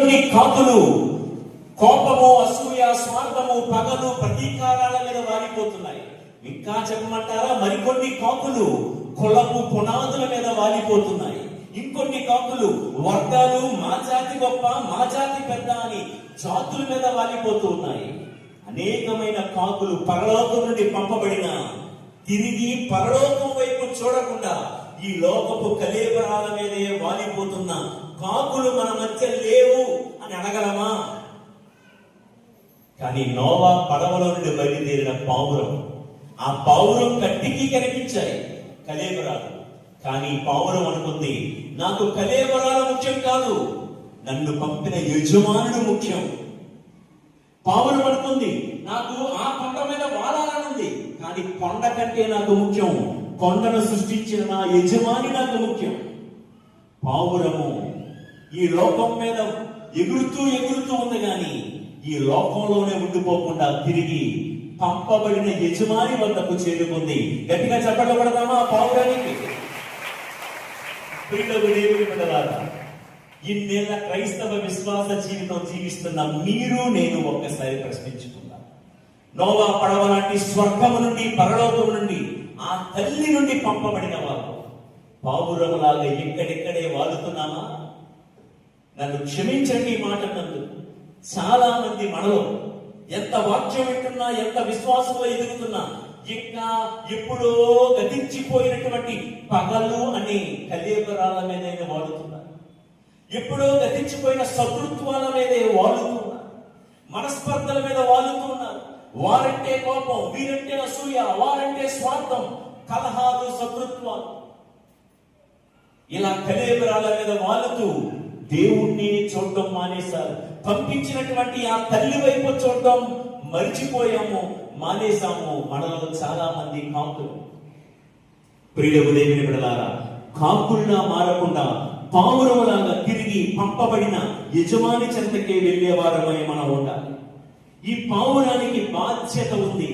ఇంకొన్ని కాకులు కోపము, అసూయ, స్వార్థము, పగలు, ప్రతీకారాల మీద వాలిపోతున్నాయి. ఇంకా చెప్పమంటారా, మరికొన్ని కాకులు కులపు పునాదుల మీద వాలిపోతున్నాయి. ఇంకొన్ని కాకులు వర్గాలు, మా జాతి గొప్ప, మా జాతి పెద్ద అని జాతుల మీద వాలిపోతూ ఉన్నాయి. అనేకమైన కాకులు పరలోకం నుండి పంపబడిన తిరిగి పరలోకం వైపు చూడకుండా ఈ లోకపు కళేబరాల మీదే వాలిపోతున్న కాకులు మన మధ్య లేవు అని అనగలమా? కానీ నోవా పడవలో నుండి బయలుదేరిన పావురం, ఆ పావురం కంటికి కనిపించాయి కళేబరాలు. కానీ పావురం అనుకుంది, నాకు కళేబరాలు ముఖ్యం కాదు, నన్ను పంపిన యజమానుడు ముఖ్యం. పావురం అనుకుంది, నాకు ఆ కొండ మీద వాలాలనుంది, కానీ కొండ కంటే నాకు ముఖ్యం కొండను సృష్టించిన నా యజమాని నాకు ముఖ్యం. పావురము ఈ లోకం మీద ఎగురుతూ ఉంది, కానీ ఈ లోకంలోనే ఉండిపోకుండా తిరిగి పంపబడిన యజమాని వద్దకు చేరుకుంది. గట్టిగా చెప్పట్లు పడదామా ఆ పావురానికి? దేవుని బిడ్డలారా, ఇన్నేళ్ల క్రైస్తవ విశ్వాస జీవితం జీవిస్తున్న మీరు నేను ఒక్కసారి ప్రశ్నించుకుందాం. నోవా పడవ లాంటి స్వర్గము నుండి, పరలోకం నుండి, ఆ తల్లి నుండి పంపబడిన వారు పావురములాగా ఎక్కడెక్కడే వాలుతున్నామా? నన్ను క్షమించండి ఈ మాట నందు. చాలా మంది మనలో ఎంత వాక్యం వింటున్నా, ఎంత విశ్వాసంలో ఎదుగుతున్నా, ఇంకా ఎప్పుడో గతించిపోయినటువంటి పగలు అనే కళేబరాల మీదనే వాడుతున్నారు. ఎప్పుడో గతించిపోయిన శత్రుత్వాల మీదే వాడుతున్నారు. మనస్పర్ధల మీద వాడుతున్నారు. వారంటే కోపం, వీరంటే అసూయ, వారంటే స్వార్థం, కలహాలు, శత్రుత్వాలు, ఇలా కళేబరాల మీద వాలుతూ దేవుణ్ణి చూడటం మానేశారు. పంపించినటువంటి ఆ తల్లి వైపు చూడటం మరిచిపోయాము, మానేశాము. మనలో చాలా మంది కాకులు. ప్రియులకు దేవుని బిడ్డలారా, కాకుల్లా మారకుండా పావురములాగా తిరిగి పంపబడిన యజమాని చెంతకే వెళ్ళేవారమై మనం ఉండాలి. ఈ పావురానికి బాధ్యత ఉంది.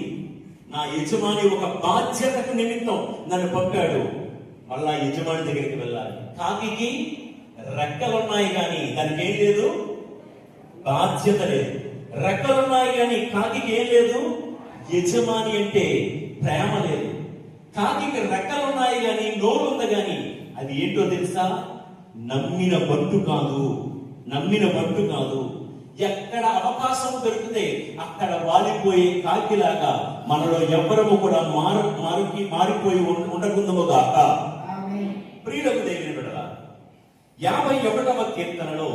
నా యజమాని ఒక బాధ్యతకు నిమిత్తం నన్ను పంపాడు, మళ్ళా యజమాని దగ్గరికి వెళ్ళాలి. కాకి రెక్కలున్నాయి కానీ దానికి ఏం లేదు, బాధ్యత లేదు. రెక్కలున్నాయి కానీ కాకి ఏం లేదు, యజమాని అంటే ప్రేమ లేదు. కాకి రెక్కలున్నాయి కానీ నోరు ఉంది కానీ అది ఏంటో తెలుసా? నమ్మిన బంటు కాదు, నమ్మిన బంటు కాదు. ఎక్కడ అవకాశం దొరికితే అక్కడ వాలిపోయే కాకిలాగా మనలో ఎవ్వరము కూడా మారిపోయి ఉండకుందముగాక. ప్రియులకు దేవుని బిడ్డలారా, 51వ కీర్తనలో